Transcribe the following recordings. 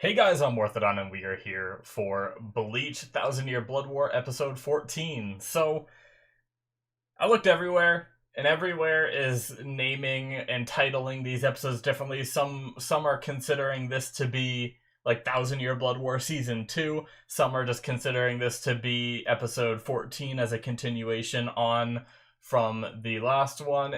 Hey guys, I'm Morthadon and we are here for Bleach 1000 Year Blood War episode 14. So, I looked everywhere, and everywhere is naming and titling these episodes differently. Some are considering this to be like 1000 Year Blood War season 2. Some are just considering this to be episode 14 as a continuation on from the last one.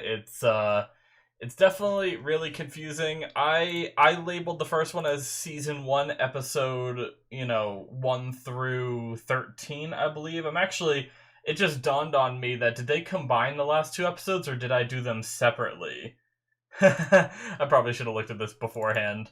It's definitely really confusing. I labeled the first one as season 1 episode, 1 through 13, I believe. It just dawned on me that did they combine the last two episodes or did I do them separately? I probably should have looked at this beforehand.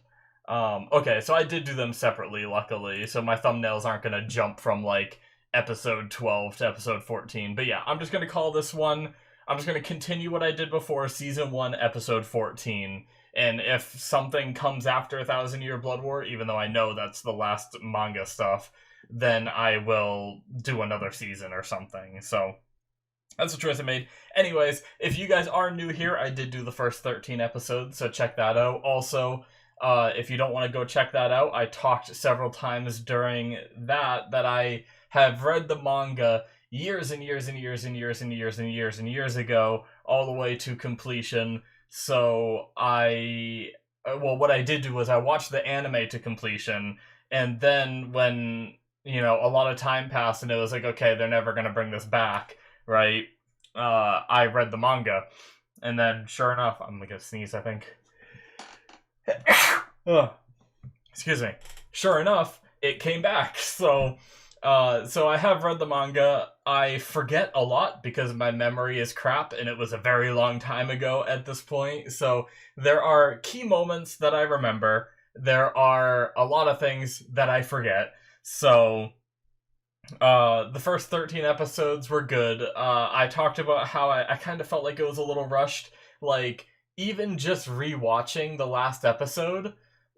Okay, so I did do them separately, luckily, so my thumbnails aren't going to jump from, like, episode 12 to episode 14. But yeah, I'm just going to call this one... I'm just going to continue what I did before, season 1, episode 14. And if something comes after 1000 Year Blood War, even though I know that's the last manga stuff, then I will do another season or something. So that's the choice I made. Anyways, if you guys are new here, I did do the first 13 episodes, so check that out. Also, if you don't want to go check that out, I talked several times during that I have read the manga years and years and years and years and years and years and years ago, all the way to completion. So what I did do was I watched the anime to completion, and then when, a lot of time passed and it was like, okay, they're never going to bring this back, right? I read the manga, and then sure enough, I'm gonna sneeze, I think. Excuse me. Sure enough, it came back. So I have read the manga. I forget a lot because my memory is crap, and it was a very long time ago at this point. So there are key moments that I remember. There are a lot of things that I forget. So the first 13 episodes were good. I talked about how I kind of felt like it was a little rushed. Like, even just rewatching the last episode,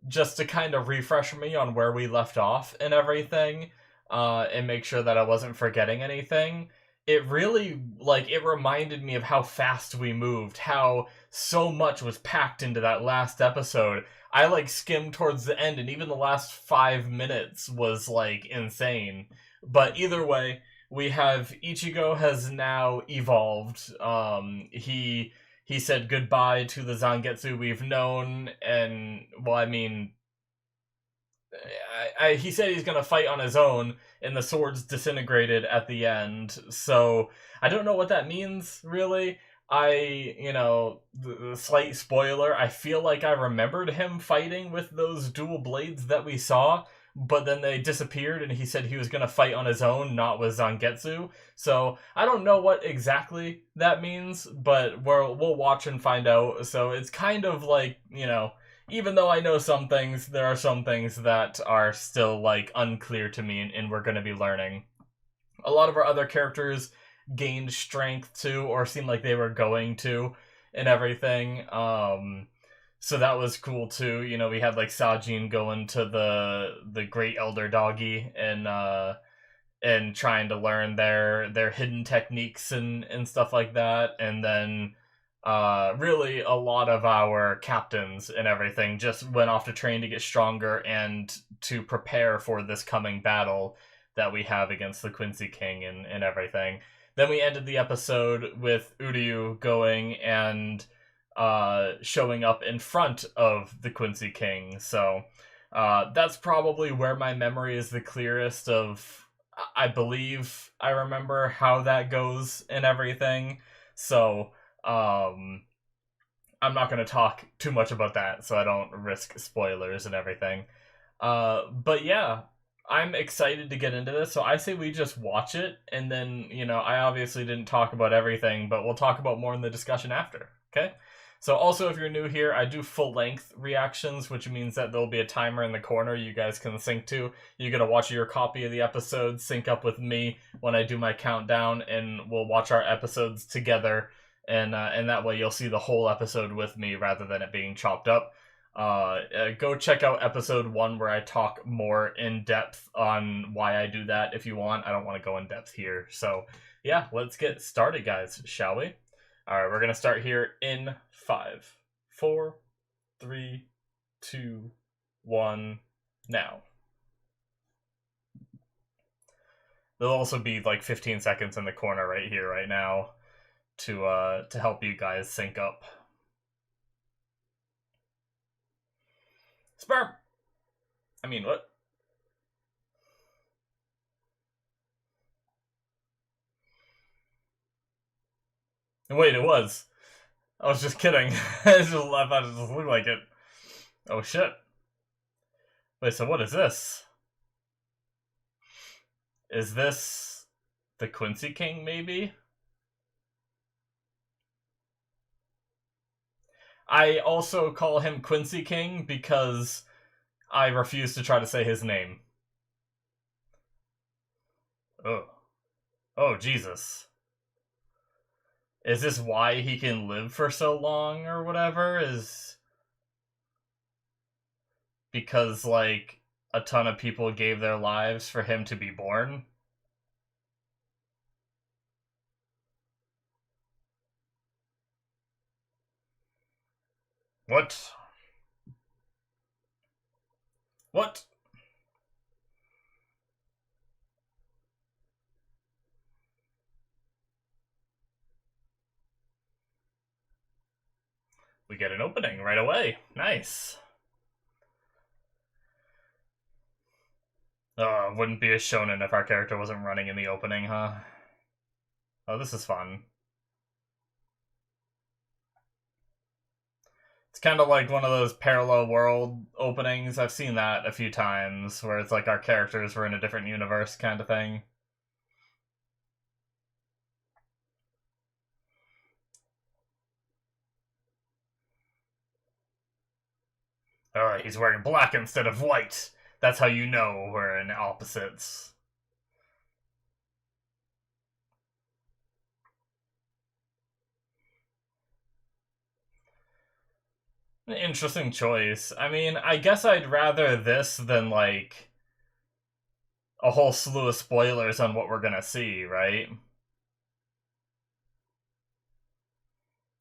just to kind of refresh me on where we left off and everything, and make sure that I wasn't forgetting anything. It really, it reminded me of how fast we moved, how so much was packed into that last episode. I, skimmed towards the end, and even the last 5 minutes was, insane. But either way, we have Ichigo has now evolved. He said goodbye to the Zangetsu we've known, and, well, I mean, he said he's gonna fight on his own, and the swords disintegrated at the end. So I don't know what that means, really. The slight spoiler, I feel like I remembered him fighting with those dual blades that we saw, but then they disappeared, and he said he was gonna fight on his own, not with Zangetsu. So I don't know what exactly that means, but we'll watch and find out. So it's kind of like, even though I know some things, there are some things that are still, unclear to me, and we're going to be learning. A lot of our other characters gained strength, too, or seemed like they were going to, and everything. So that was cool, too. We had, Sajin going to the Great Elder Doggy, and trying to learn their hidden techniques and stuff like that. And then really a lot of our captains and everything just went off to train to get stronger and to prepare for this coming battle that we have against the Quincy King and everything. Then we ended the episode with Uryu going and showing up in front of the Quincy King. So that's probably where my memory is the clearest of, I believe I remember how that goes and everything. So I'm not going to talk too much about that so I don't risk spoilers and everything. But yeah, I'm excited to get into this. So I say we just watch it, and then, I obviously didn't talk about everything, but we'll talk about more in the discussion after, okay? So also, if you're new here, I do full-length reactions, which means that there'll be a timer in the corner you guys can sync to. You're going to watch your copy of the episode, sync up with me when I do my countdown, and we'll watch our episodes together. And that way you'll see the whole episode with me rather than it being chopped up. Go check out episode 1 where I talk more in depth on why I do that if you want. I don't want to go in depth here. So yeah, let's get started, guys, shall we? Alright, we're going to start here in 5, 4, 3, 2, 1, Now, there'll also be like 15 seconds in the corner right here, right now, to help you guys sync up. Sperm! I mean, what? Wait, it was. I was just kidding. I thought it just looked like it. Oh shit. Wait, so what is this? Is this the Quincy King, maybe? I also call him Quincy King because I refuse to try to say his name. Oh. Oh, Jesus. Is this why he can live for so long or whatever? Is because, like, a ton of people gave their lives for him to be born? What? What? We get an opening right away. Nice. Wouldn't be a shonen if our character wasn't running in the opening, huh? Oh, this is fun. It's kind of like one of those parallel world openings. I've seen that a few times, where it's like our characters were in a different universe kind of thing. He's wearing black instead of white. That's how you know we're in opposites. Interesting choice. I mean, I guess I'd rather this than, like, a whole slew of spoilers on what we're gonna see, right?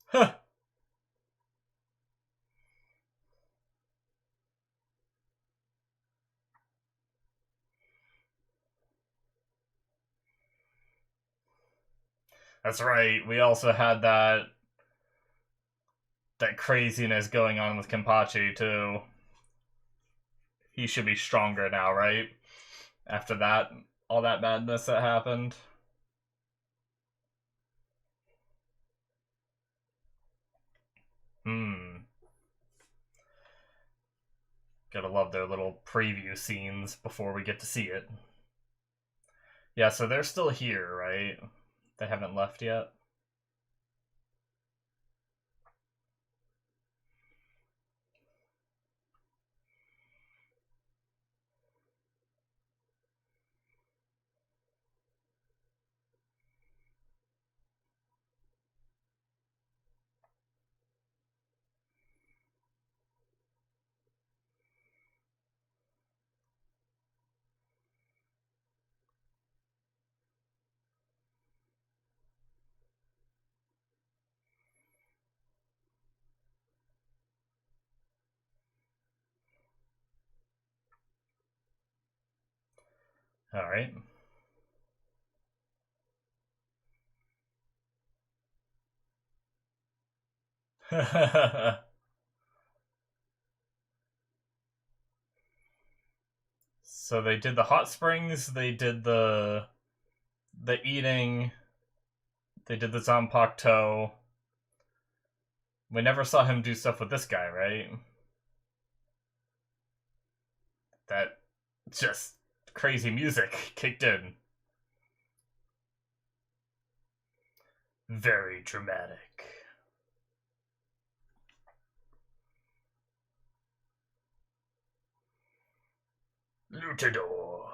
Huh. That's right. We also had that craziness going on with Kenpachi, too. He should be stronger now, right? After that, all that madness that happened. Hmm. Gotta love their little preview scenes before we get to see it. Yeah, so they're still here, right? They haven't left yet? Alright. So they did the hot springs, they did the eating, they did the Zanpakuto. We never saw him do stuff with this guy, right? That just crazy music kicked in. Very dramatic. Lutador.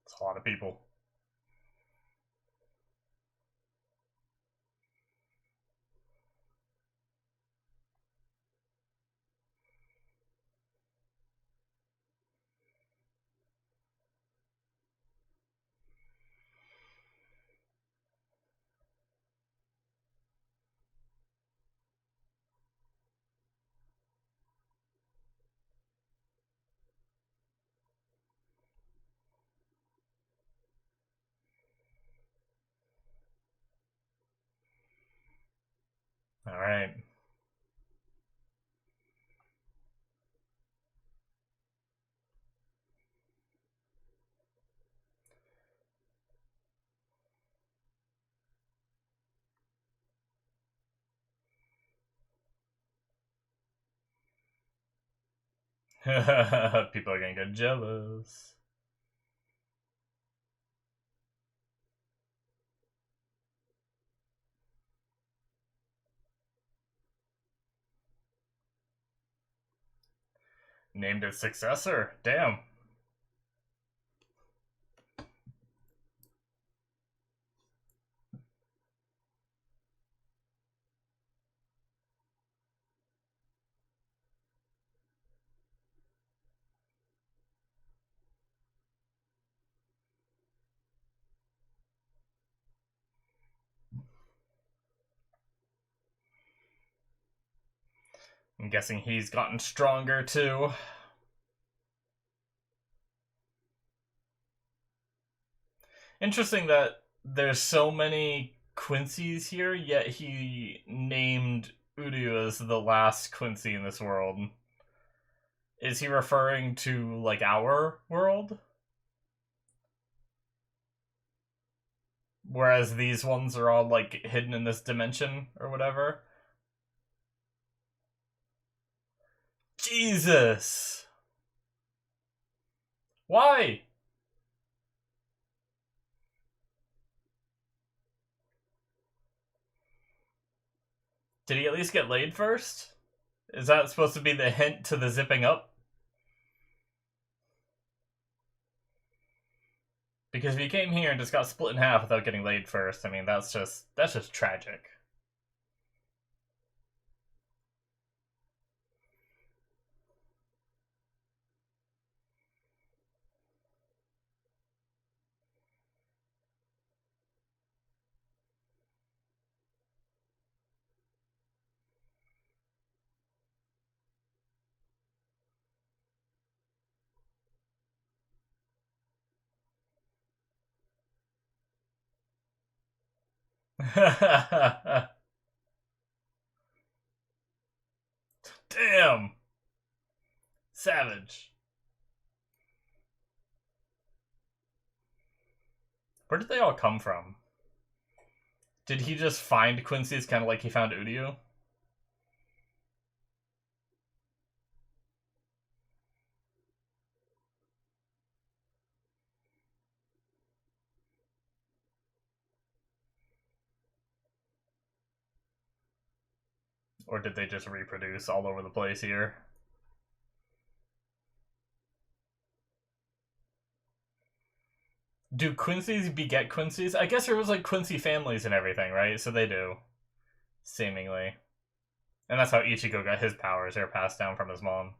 It's a lot of people. All right. People are gonna get jealous. Named its successor. Damn. I'm guessing he's gotten stronger too. Interesting that there's so many Quincy's here, yet he named Uryu as the last Quincy in this world. Is he referring to, like, our world? Whereas these ones are all, like, hidden in this dimension or whatever? Jesus! Why? Did he at least get laid first? Is that supposed to be the hint to the zipping up? Because if he came here and just got split in half without getting laid first, I mean, that's just tragic. Damn! Savage. Where did they all come from? Did he just find Quincy's kind of like he found Uryu? Or did they just reproduce all over the place here? Do Quincy's beget Quincy's? I guess there was like Quincy families and everything, right? So they do. Seemingly. And that's how Ichigo got his powers. They're passed down from his mom.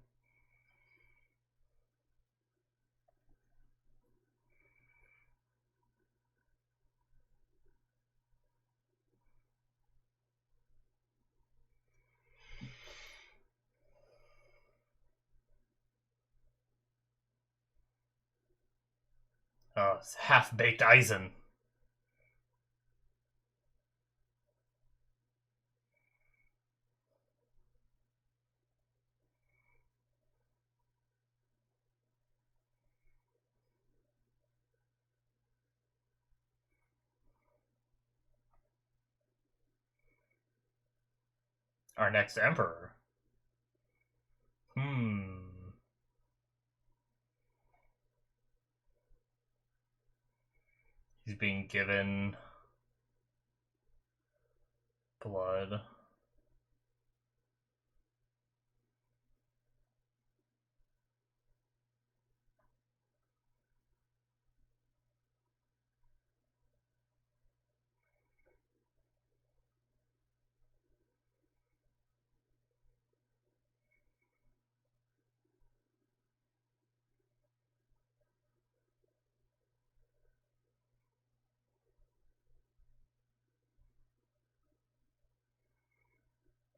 Oh, it's half-baked Aizen. Our next emperor. He's being given blood.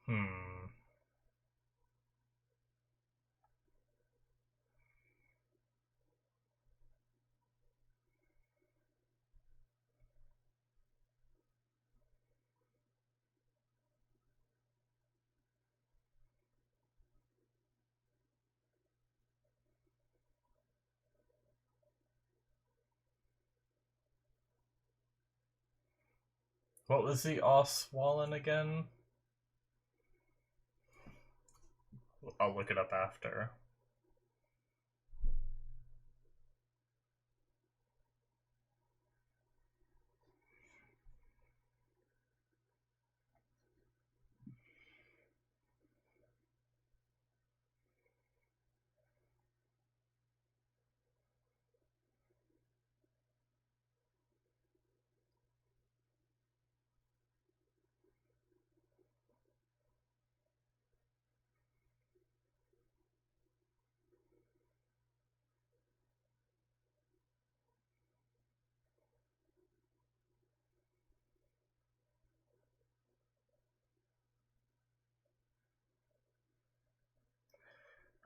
Hmm. What was the Oswallen again? I'll look it up after.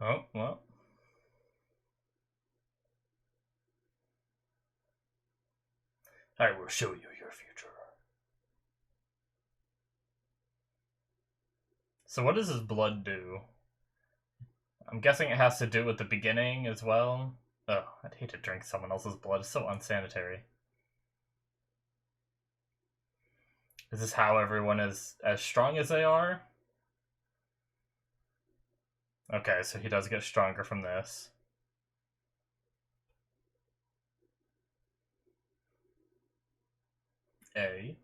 Oh, well. I will show you your future. So what does his blood do? I'm guessing it has to do with the beginning as well. Oh, I'd hate to drink someone else's blood. It's so unsanitary. Is this how everyone is as strong as they are? Okay, so he does get stronger from this. A.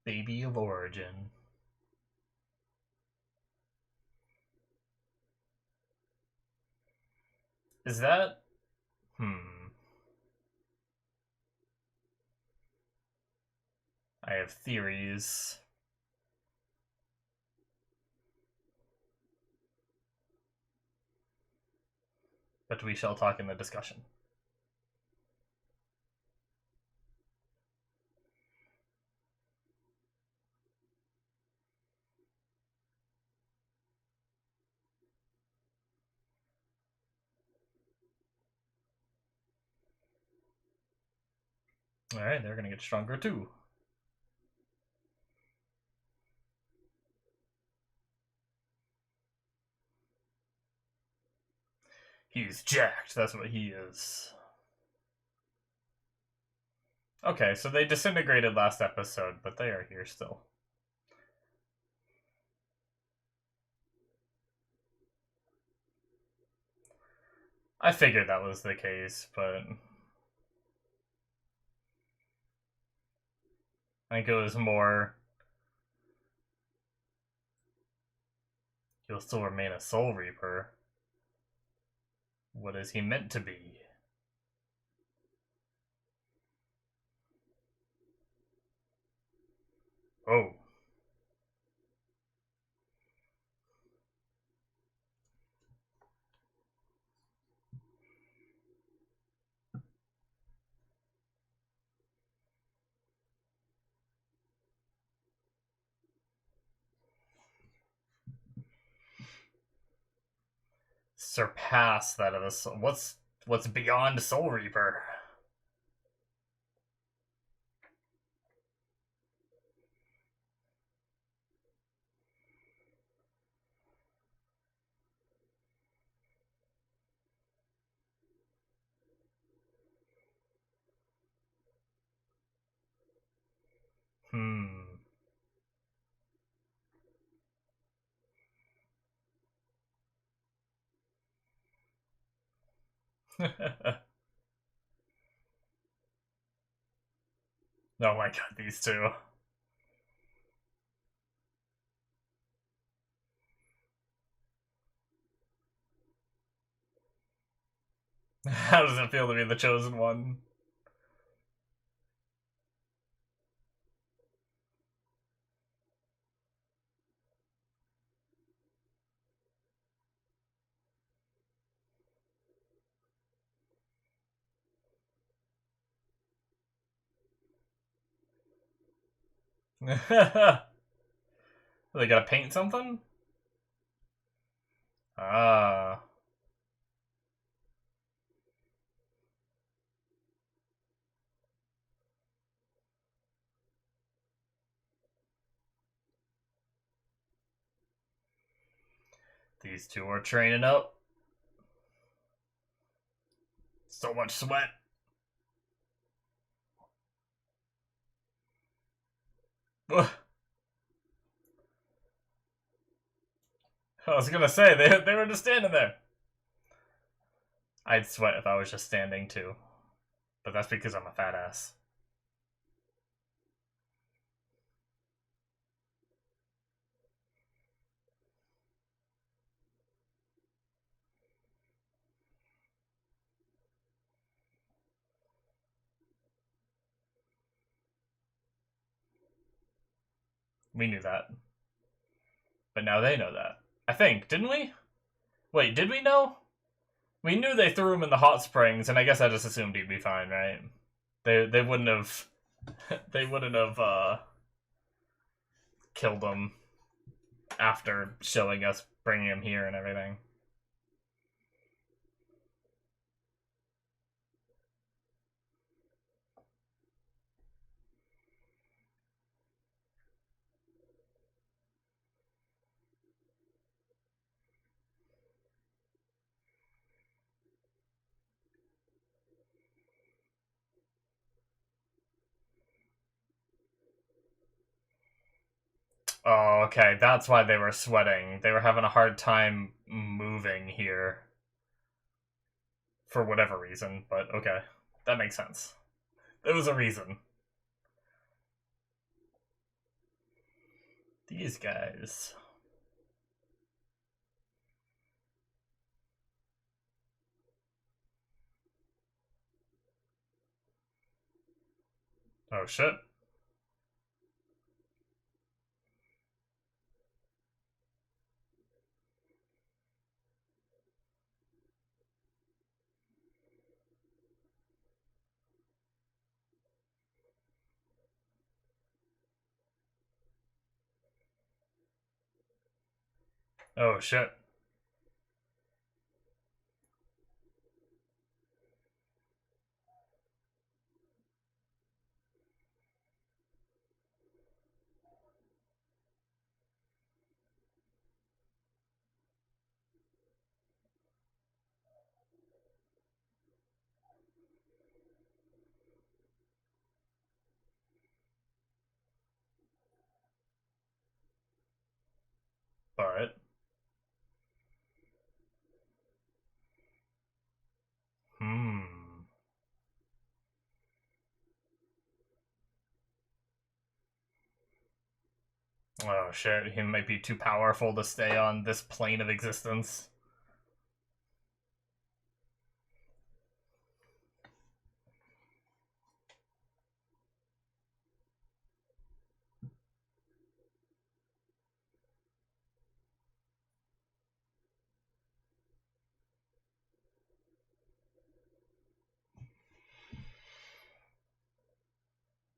Baby of origin. Is that... I have theories. But we shall talk in the discussion. Alright, they're gonna get stronger too. He's jacked, that's what he is. Okay, so they disintegrated last episode, but they are here still. I figured that was the case, but... I think it was more... He'll still remain a Soul Reaper. What is he meant to be? Oh. Surpass that of a soul. What's beyond Soul Reaper? Oh my god, these two. How does it feel to be the chosen one? They gotta paint something? Ah. These two are training up. So much sweat. I was gonna say, they were just standing there. I'd sweat if I was just standing too. But that's because I'm a fat ass. We knew that. But now they know that. I think, didn't we? Wait, did we know? We knew they threw him in the hot springs, and I guess I just assumed he'd be fine, right? They wouldn't have they wouldn't have killed him after showing us bringing him here and everything. Oh, okay, that's why they were sweating. They were having a hard time moving here. For whatever reason, but okay. That makes sense. There was a reason. These guys. Oh shit. Oh shit. But hmm. Oh shit, he might be too powerful to stay on this plane of existence.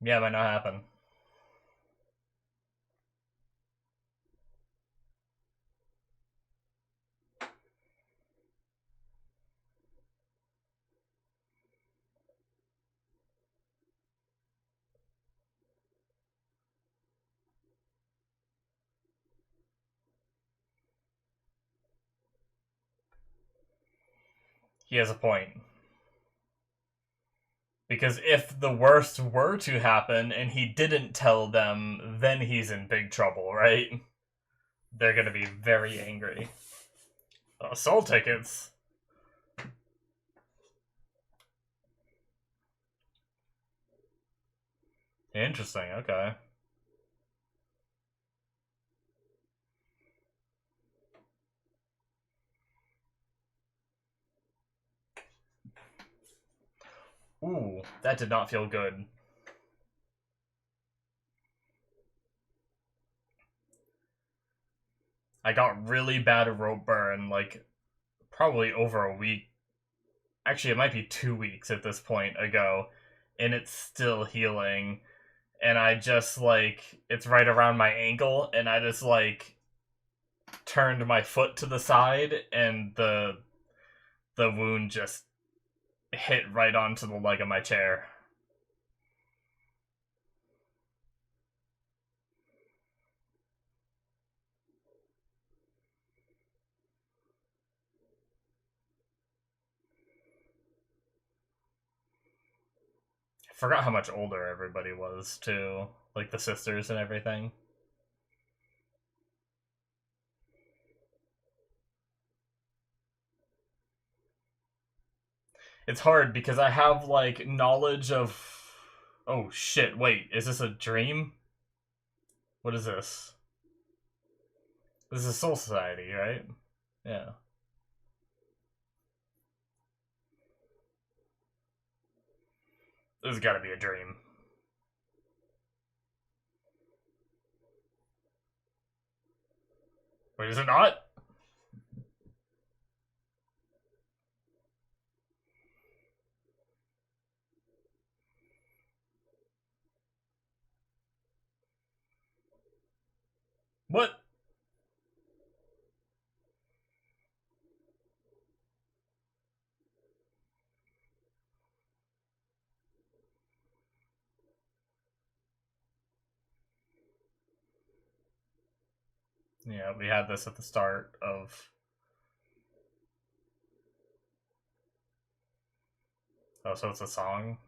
Yeah, might not happen. He has a point. Because if the worst were to happen and he didn't tell them, then he's in big trouble, right? They're gonna be very angry. Oh, soul tickets. Interesting, okay. Ooh, that did not feel good. I got really bad rope burn, like, probably over a week. Actually, it might be 2 weeks at this point ago, and it's still healing. And I just, like, it's right around my ankle, and I just, like, turned my foot to the side, and the wound just hit right onto the leg of my chair. I forgot how much older everybody was, too. like the sisters and everything. It's hard because I have like knowledge of. Oh shit! Wait, is this a dream? What is this? This is Soul Society, right? Yeah. This has got to be a dream. Wait, is it not? What? Yeah, we had this at the start of. Oh, so it's a song?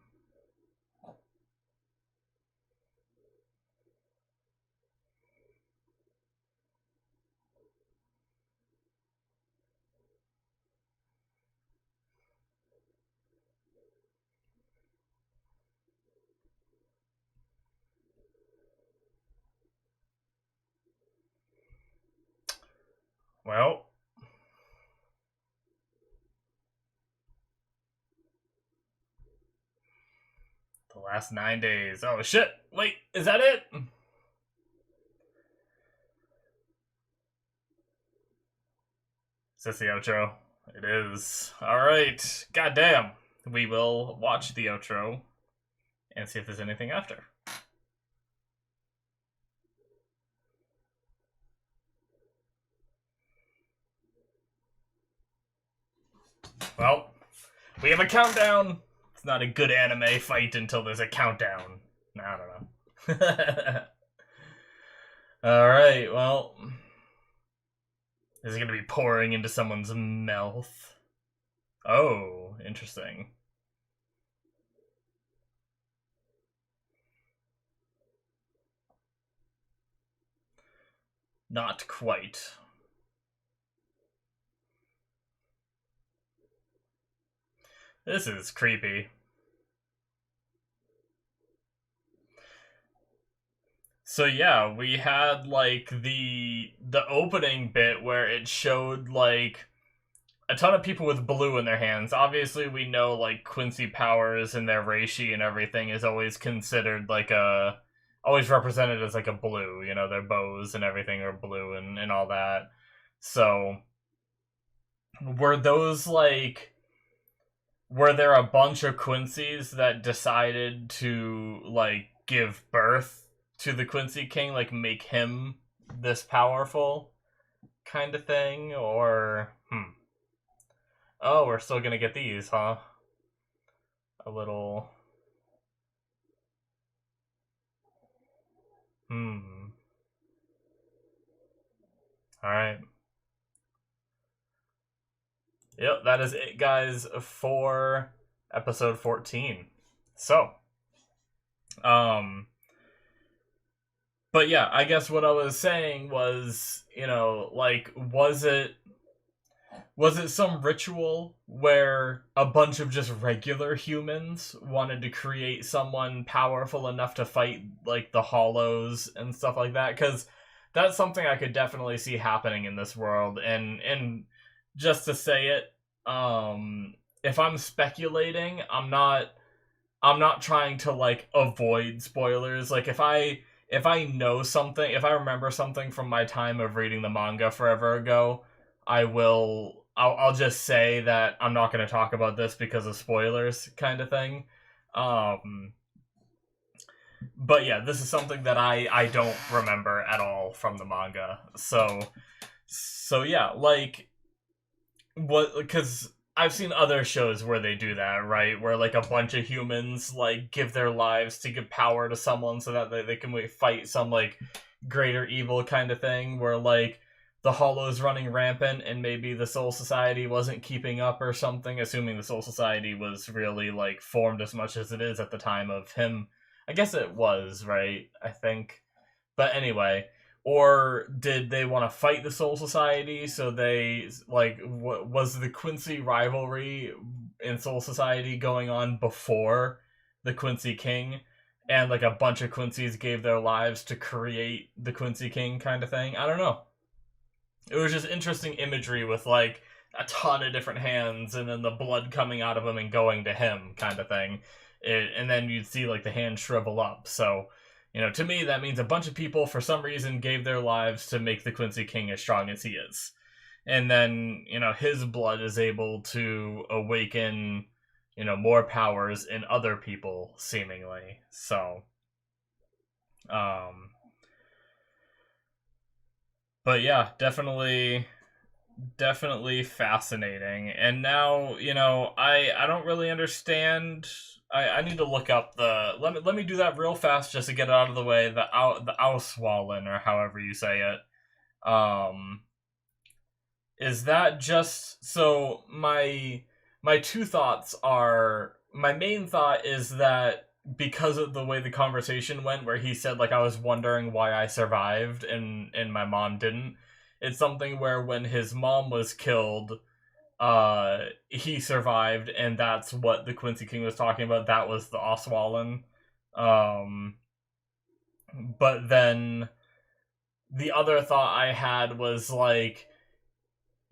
Well. The last 9 days. Oh shit! Wait, is that it? Is this the outro? It is. Alright. Goddamn. We will watch the outro and see if there's anything after. Well, we have a countdown. It's not a good anime fight until there's a countdown. I don't know. Alright, well. Is it going to be pouring into someone's mouth? Oh, interesting. Not quite. This is creepy. So yeah, we had like the opening bit where it showed like a ton of people with blue in their hands. Obviously, we know like Quincy powers and their reishi and everything is always considered like always represented as like a blue. You know, their bows and everything are blue and all that. So were those like were there a bunch of Quincy's that decided to like give birth to the Quincy King, like make him this powerful kind of thing, or oh, we're still gonna get these, huh? A little Alright. Yep, that is it, guys, for episode 14. So, but yeah, I guess what I was saying was, you know, like, was it some ritual where a bunch of just regular humans wanted to create someone powerful enough to fight, like, the Hollows and stuff like that? Because that's something I could definitely see happening in this world. And just to say it, if I'm speculating, I'm not trying to, like, avoid spoilers. Like, if I know something, if I remember something from my time of reading the manga forever ago, I'll just say that I'm not going to talk about this because of spoilers, kind of thing. But yeah, this is something that I don't remember at all from the manga. So yeah, like, what, because I've seen other shows where they do that, right? Where like a bunch of humans like give their lives to give power to someone so that they can fight some like greater evil kind of thing, where like the Hollow's running rampant and maybe the Soul Society wasn't keeping up or something, assuming the Soul Society was really like formed as much as it is at the time of him I guess it was, right? I think. But anyway, or did they want to fight the Soul Society? So they like was the Quincy rivalry in Soul Society going on before the Quincy King, and like a bunch of Quincy's gave their lives to create the Quincy King kind of thing? I don't know. It was just interesting imagery with like a ton of different hands and then the blood coming out of them and going to him kind of thing. And then you'd see like the hand shrivel up. So, to me, that means a bunch of people for some reason gave their lives to make the Quincy King as strong as he is. And then, his blood is able to awaken, more powers in other people, seemingly. So, um, but yeah, definitely fascinating. And now, I don't really understand. I need to look up the let me do that real fast just to get it out of the way. The Auswallen, or however you say it. Is that just so my two thoughts are, my main thought is that because of the way the conversation went where he said like I was wondering why I survived and my mom didn't, it's something where when his mom was killed, he survived, and that's what the Quincy King was talking about. That was the Oswallen. Um but then the other thought I had was like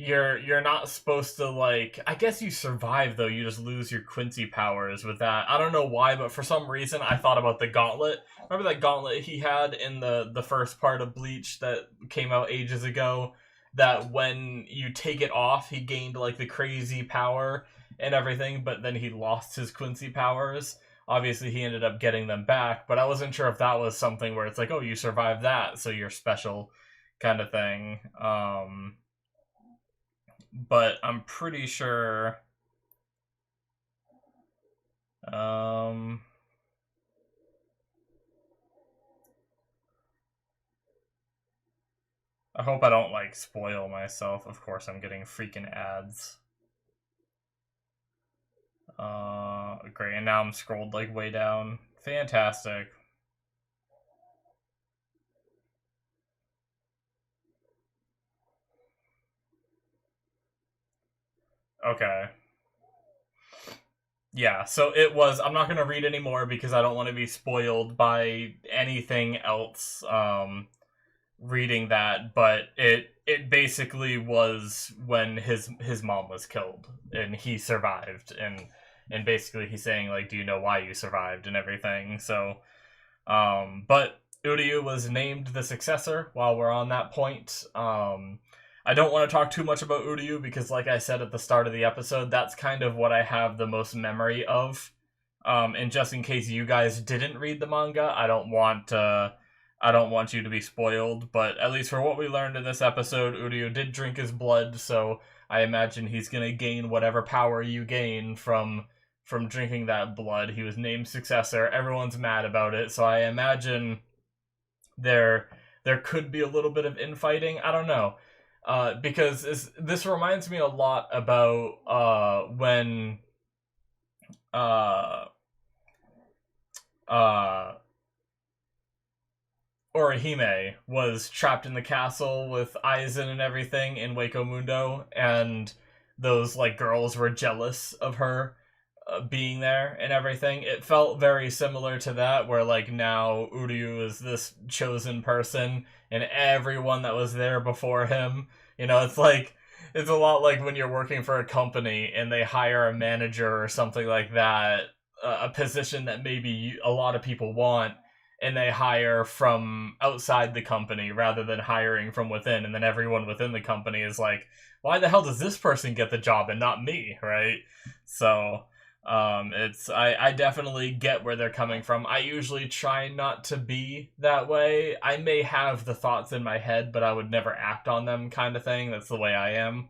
you're not supposed to, like, I guess you survive though, you just lose your Quincy powers with that. I don't know why, but for some reason I thought about the gauntlet. Remember that gauntlet he had in the first part of Bleach that came out ages ago, that when you take it off he gained like the crazy power and everything, but then he lost his Quincy powers. Obviously he ended up getting them back, but I wasn't sure if that was something where it's like, oh, you survived that so you're special kind of thing. But I'm pretty sure. Um, I hope I don't like spoil myself. Of course, I'm getting freaking ads. Great, and now I'm scrolled like way down. Fantastic. Okay. Yeah, so it was. I'm not gonna read anymore because I don't want to be spoiled by anything else. Reading that, but it basically was when his mom was killed and he survived, and basically he's saying like, do you know why you survived and everything. So but Uryu was named the successor. While we're on that point, I don't want to talk too much about Uryu because, like I said at the start of the episode, that's kind of what I have the most memory of. And just in case you guys didn't read the manga, I don't want you to be spoiled, but at least for what we learned in this episode, Uryu did drink his blood, so I imagine he's gonna gain whatever power you gain from drinking that blood. He was named successor. Everyone's mad about it, so I imagine there could be a little bit of infighting. I don't know, because this reminds me a lot about when uh uh Orihime was trapped in the castle with Aizen and everything in Wako Mundo, and those like girls were jealous of her being there and everything. It felt very similar to that, where like now Uryu is this chosen person, and everyone that was there before him, it's like it's a lot like when you're working for a company and they hire a manager or something like that, a position that maybe a lot of people want, and they hire from outside the company rather than hiring from within, and then everyone within the company is like, why the hell does this person get the job and not me, right? So I definitely get where they're coming from. I usually try not to be that way. I may have the thoughts in my head, but I would never act on them, kind of thing. That's the way I am.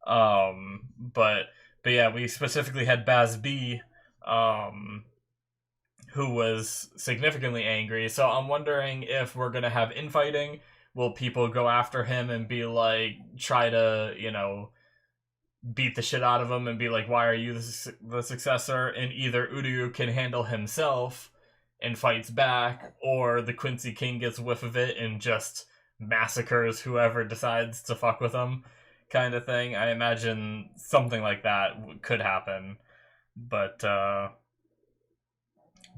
But yeah, we specifically had Baz B, who was significantly angry. So I'm wondering if we're gonna have infighting. Will people go after him and be like, try to, beat the shit out of him and be like, why are you the successor? And either Uryu can handle himself and fights back, or the Quincy King gets whiff of it and just massacres whoever decides to fuck with him, kind of thing. I imagine something like that could happen, but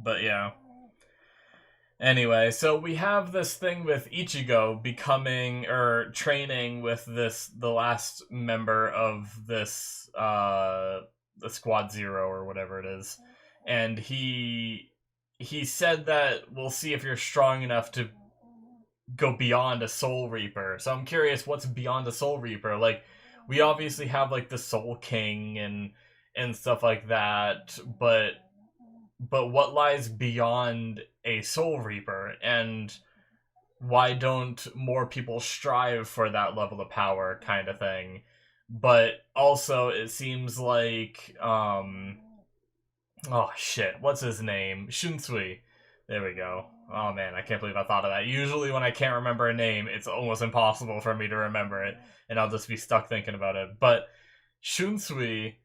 yeah. Anyway, so we have this thing with Ichigo becoming or training with the last member of this the Squad Zero or whatever it is. And he said that we'll see if you're strong enough to go beyond a Soul Reaper. So I'm curious what's beyond a Soul Reaper. Like, we obviously have like the Soul King and stuff like that, but what lies beyond a Soul Reaper, and why don't more people strive for that level of power, kind of thing? But also, it seems like, oh shit, what's his name? Shunsui. There we go. Oh man, I can't believe I thought of that. Usually when I can't remember a name, it's almost impossible for me to remember it, and I'll just be stuck thinking about it. But Shunsui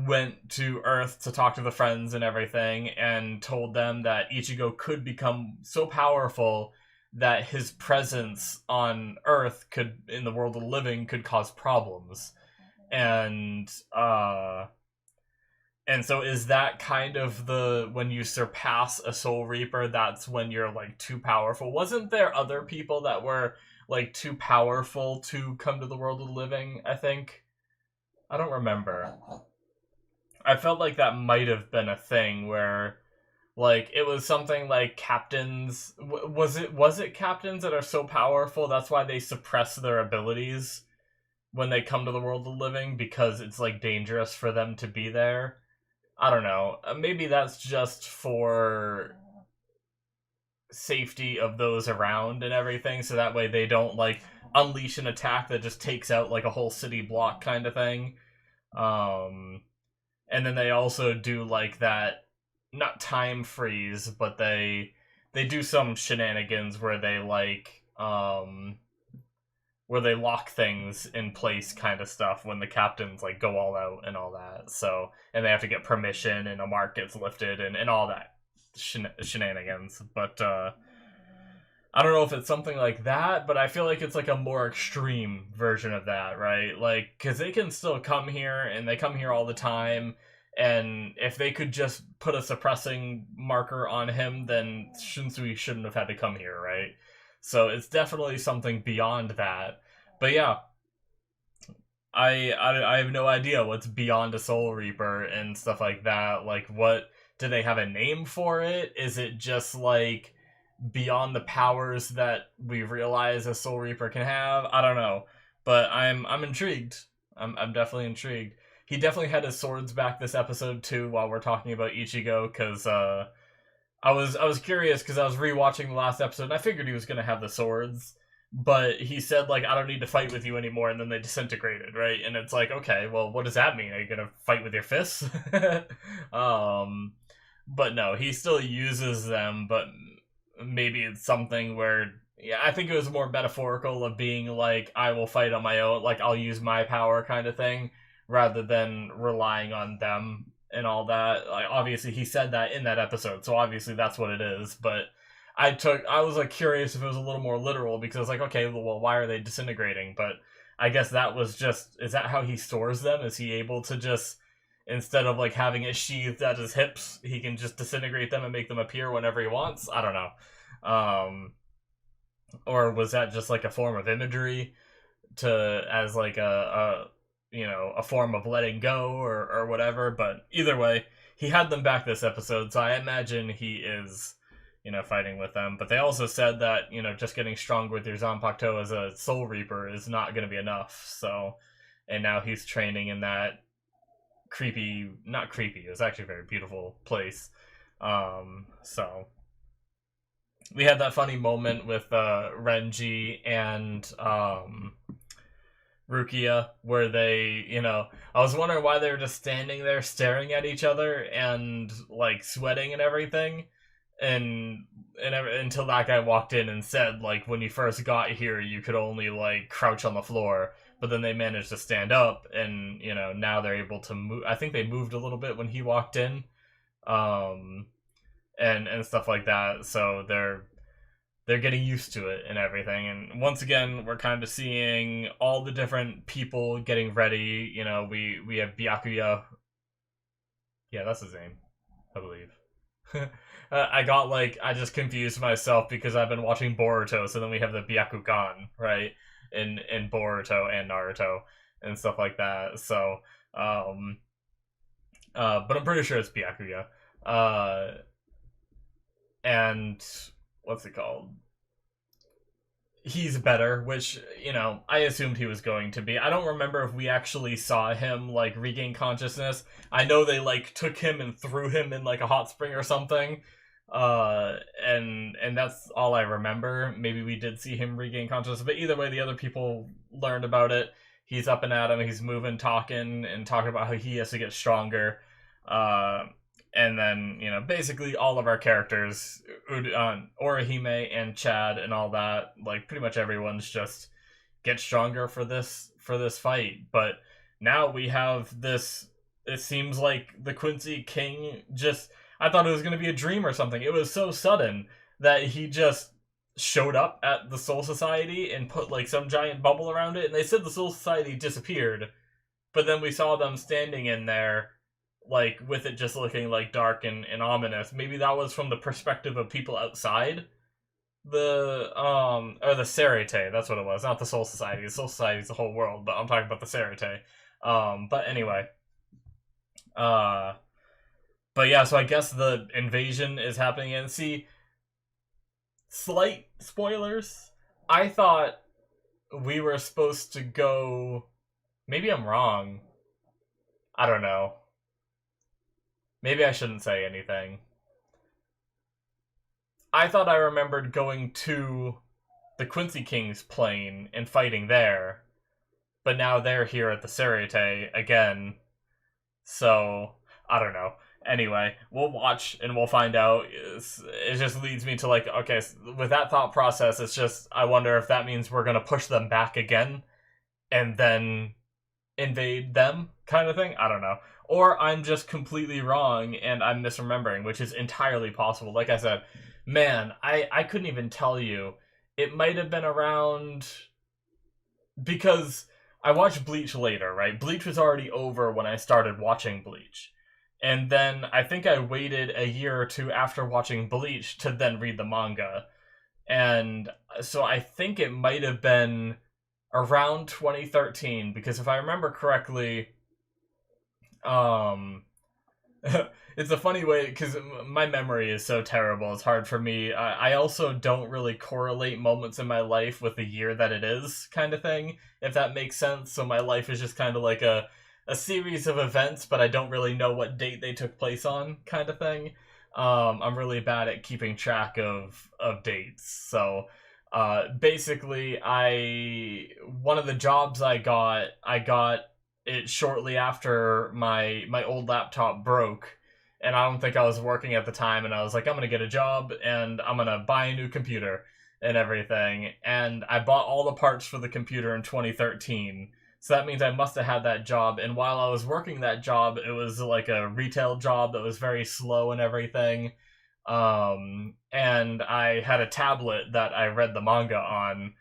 went to Earth to talk to the friends and everything, and told them that Ichigo could become so powerful that his presence on Earth could, in the world of the living, could cause problems. And so is that kind of the, when you surpass a Soul Reaper, that's when you're like too powerful? Wasn't there other people that were like too powerful to come to the world of the living, I think? I don't remember. I felt like that might have been a thing where, like, it was something like captains. Was it captains that are so powerful that's why they suppress their abilities when they come to the world of the living, because it's like dangerous for them to be there? I don't know. Maybe that's just for safety of those around and everything, so that way they don't like unleash an attack that just takes out like a whole city block, kind of thing. And then they also do like that, not time freeze, but they do some shenanigans where they like where they lock things in place, kind of stuff, when the captains like go all out and all that. So, and they have to get permission, and a mark gets lifted, and all that shenanigans. But I don't know if it's something like that, but I feel like it's like a more extreme version of that, right? Like, because they can still come here, and they come here all the time, and if they could just put a suppressing marker on him, then Shunsui shouldn't have had to come here, right? So it's definitely something beyond that. But yeah, I have no idea what's beyond a Soul Reaper and stuff like that. Like, what, do they have a name for it? Is it just like beyond the powers that we realize a Soul Reaper can have? I don't know, but I'm intrigued. I'm definitely intrigued. He definitely had his swords back this episode too, while we're talking about Ichigo, because I was curious because I was rewatching the last episode and I figured he was gonna have the swords, but he said like, I don't need to fight with you anymore, and then they disintegrated, right? And it's like, okay, well, what does that mean? Are you gonna fight with your fists? But no, he still uses them, but maybe it's something where, yeah, I think it was more metaphorical of being like, I will fight on my own, like I'll use my power, kind of thing, rather than relying on them and all that. Like, obviously he said that in that episode, so obviously that's what it is. But I was like curious if it was a little more literal, because I was like, okay, well, why are they disintegrating? But I guess that was just, is that how he stores them? Is he able to just, instead of like having it sheathed at his hips, he can just disintegrate them and make them appear whenever he wants? I don't know. Or was that just like a form of imagery to, as like a you know, a form of letting go, or whatever? But either way, he had them back this episode, so I imagine he is, you know, fighting with them. But they also said that, you know, just getting stronger with your Zanpakuto as a Soul Reaper is not going to be enough. So, and now he's training in that creepy, not creepy, it was actually a very beautiful place. So we had that funny moment with Renji and Rukia, where they, you know, I was wondering why they were just standing there staring at each other and like sweating and everything, and until that guy walked in and said, like, when you first got here you could only like crouch on the floor, but then they managed to stand up, and you know, now they're able to move. I think they moved a little bit when he walked in, and stuff like that. So they're getting used to it and everything. And once again, we're kind of seeing all the different people getting ready. You know, we have Byakuya. Yeah, that's his name, I believe. I just confused myself because I've been watching Boruto, so then we have the Byakugan, right? In Boruto and Naruto and stuff like that. So, um, but I'm pretty sure it's Byakuya. Uh, and what's it called? He's better, which, you know, I assumed he was going to be. I don't remember if we actually saw him, like, regain consciousness. I know they, like, took him and threw him in, like, a hot spring or something. And that's all I remember. Maybe we did see him regain consciousness, but either way, the other people learned about it. He's up and at him, he's moving, talking about how he has to get stronger. Uh, and then, you know, basically all of our characters, Orihime and Chad and all that, like pretty much everyone's just get stronger for this fight. But now we have this. It seems like the Quincy King just. I thought it was going to be a dream or something. It was so sudden that he just showed up at the Soul Society and put like some giant bubble around it. And they said the Soul Society disappeared, but then we saw them standing in there like with it just looking like dark and ominous. Maybe that was from the perspective of people outside the or the Serite, that's what it was, not the Soul Society. The Soul Society is the whole world, but I'm talking about the Serite. But anyway. But yeah, so I guess the invasion is happening, and see, slight spoilers. I thought we were supposed to go. Maybe I'm wrong. I don't know. Maybe I shouldn't say anything. I thought I remembered going to the Quincy King's plane and fighting there, but now they're here at the Serite again. So, I don't know. Anyway, we'll watch and we'll find out. It just leads me to like, okay, with that thought process, it's just, I wonder if that means we're going to push them back again and then invade them kind of thing. I don't know. Or I'm just completely wrong and I'm misremembering, which is entirely possible. Like I said, man, I couldn't even tell you. It might have been around, because I watched Bleach later, right? Bleach was already over when I started watching Bleach. And then I think I waited a year or two after watching Bleach to then read the manga. And so I think it might have been around 2013, because if I remember correctly, it's a funny way, because my memory is so terrible, it's hard for me. I also don't really correlate moments in my life with the year that it is, kind of thing, if that makes sense. So my life is just kind of like a series of events, but I don't really know what date they took place on, kind of thing. I'm really bad at keeping track of dates. So basically, one of the jobs I got it shortly after my old laptop broke, and I don't think I was working at the time, and I was like, I'm gonna get a job and I'm gonna buy a new computer and everything. And I bought all the parts for the computer in 2013. So that means I must have had that job, and while I was working that job, it was like a retail job that was very slow and everything. And I had a tablet that I read the manga on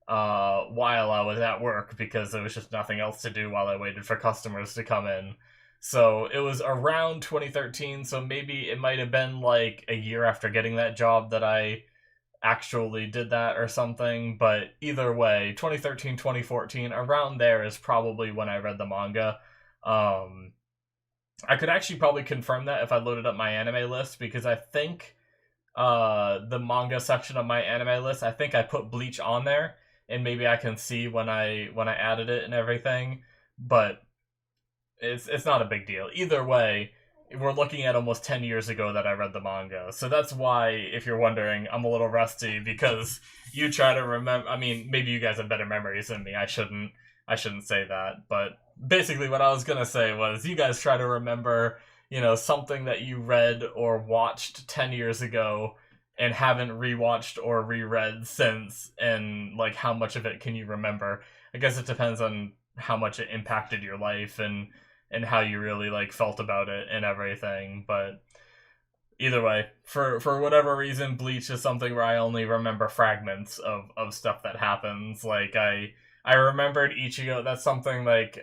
while I was at work, because there was just nothing else to do while I waited for customers to come in. So it was around 2013, so maybe it might have been like a year after getting that job that I actually did that or something. But either way, 2013, 2014, around there is probably when I read the manga. I could actually probably confirm that if I loaded up my anime list, because I think the manga section of my anime list, I think I put Bleach on there, and maybe I can see when I added it and everything. But it's not a big deal. Either way, we're looking at almost 10 years ago that I read the manga. So that's why, if you're wondering, I'm a little rusty, because you try to remember. I mean, maybe you guys have better memories than me. I shouldn't say that. But basically what I was going to say was, you guys try to remember, you know, something that you read or watched 10 years ago and haven't rewatched or reread since, and like how much of it can you remember? I guess it depends on how much it impacted your life and how you really like felt about it and everything. But either way, for whatever reason, Bleach is something where I only remember fragments of stuff that happens. Like I remembered Ichigo. That's something like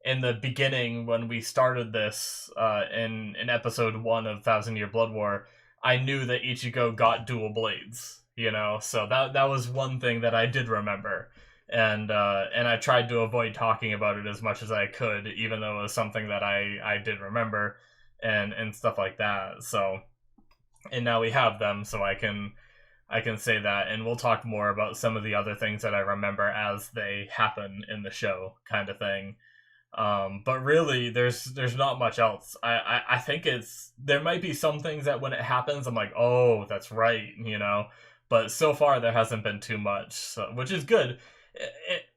in the beginning when we started this in episode 1 of Thousand Year Blood War, I knew that Ichigo got dual blades. You know, so that was one thing that I did remember. And I tried to avoid talking about it as much as I could, even though it was something that I did remember and stuff like that. So, and now we have them, so I can say that, and we'll talk more about some of the other things that I remember as they happen in the show, kind of thing. But really, there's not much else. I think there might be some things that when it happens, I'm like, oh, that's right, you know. But so far, there hasn't been too much, so, which is good.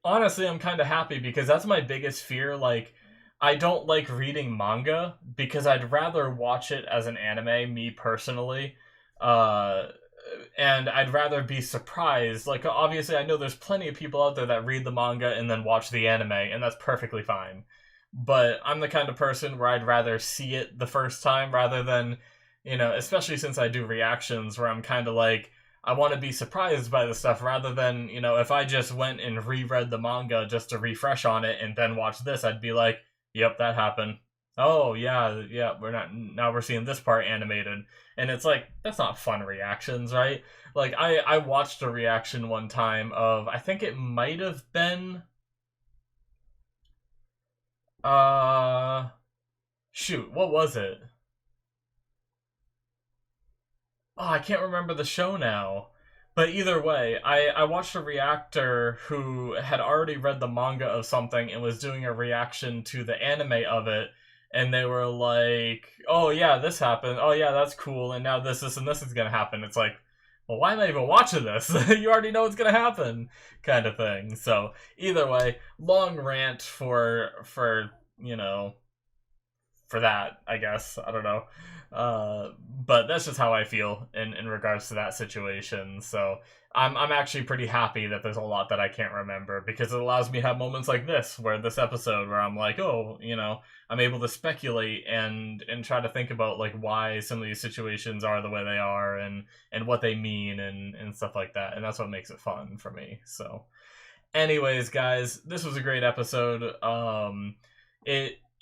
Honestly, I'm kind of happy because that's my biggest fear. Like, I don't like reading manga because I'd rather watch it as an anime, me personally. Uh, and I'd rather be surprised. Like, obviously, I know there's plenty of people out there that read the manga and then watch the anime, and that's perfectly fine. But I'm the kind of person where I'd rather see it the first time rather than, you know, especially since I do reactions where I'm kind of like, I want to be surprised by the stuff rather than, you know, if I just went and reread the manga just to refresh on it and then watch this, I'd be like, yep, that happened. Oh, yeah, now we're seeing this part animated. And it's like, that's not fun reactions, right? Like, I watched a reaction one time of, I think it might have been, shoot, what was it? Oh, I can't remember the show now. But either way, I watched a reactor who had already read the manga of something and was doing a reaction to the anime of it, and they were like, oh yeah, this happened, oh yeah, that's cool, and now this, and this is gonna happen. It's like, well, why am I even watching this? You already know what's gonna happen, kind of thing. So, either way, long rant you know, for that, I guess. I don't know. But that's just how I feel in regards to that situation. So I'm actually pretty happy that there's a lot that I can't remember because it allows me to have moments like this episode where I'm like, oh, you know, I'm able to speculate and try to think about like why some of these situations are the way they are and what they mean and stuff like that. And that's what makes it fun for me. So anyways, guys, this was a great episode.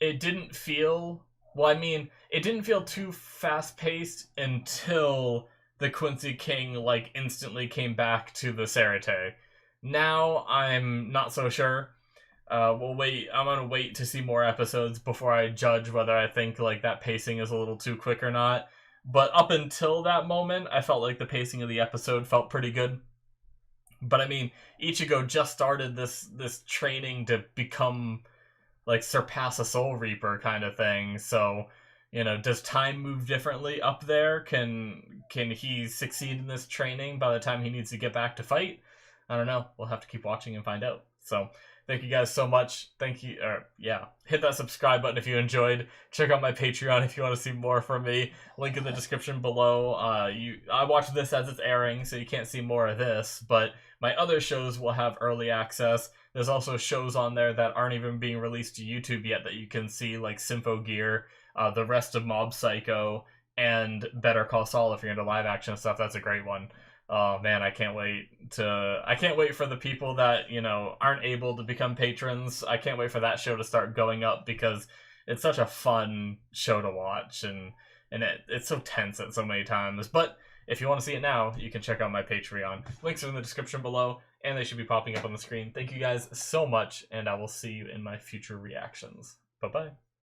It didn't feel, well, I mean, it didn't feel too fast paced until the Quincy King like instantly came back to the Sarate. Now I'm not so sure. We'll wait. I'm gonna wait to see more episodes before I judge whether I think like that pacing is a little too quick or not. But up until that moment, I felt like the pacing of the episode felt pretty good. But I mean, Ichigo just started this training to become like surpass a Soul Reaper kind of thing. So, you know, does time move differently up there? Can he succeed in this training by the time he needs to get back to fight? I don't know. We'll have to keep watching and find out. So, thank you guys so much. Thank you. Hit that subscribe button if you enjoyed. Check out my Patreon if you want to see more from me. Link in the description below. I watch this as it's airing, so you can't see more of this. But my other shows will have early access. There's also shows on there that aren't even being released to YouTube yet that you can see, like Symphogear, the rest of Mob Psycho, and Better Call Saul if you're into live action stuff. That's a great one. Oh man, I can't wait for the people that, you know, aren't able to become patrons. I can't wait for that show to start going up because it's such a fun show to watch and it's so tense at so many times. But if you want to see it now, you can check out my Patreon. Links are in the description below, and they should be popping up on the screen. Thank you guys so much, and I will see you in my future reactions. Bye-bye.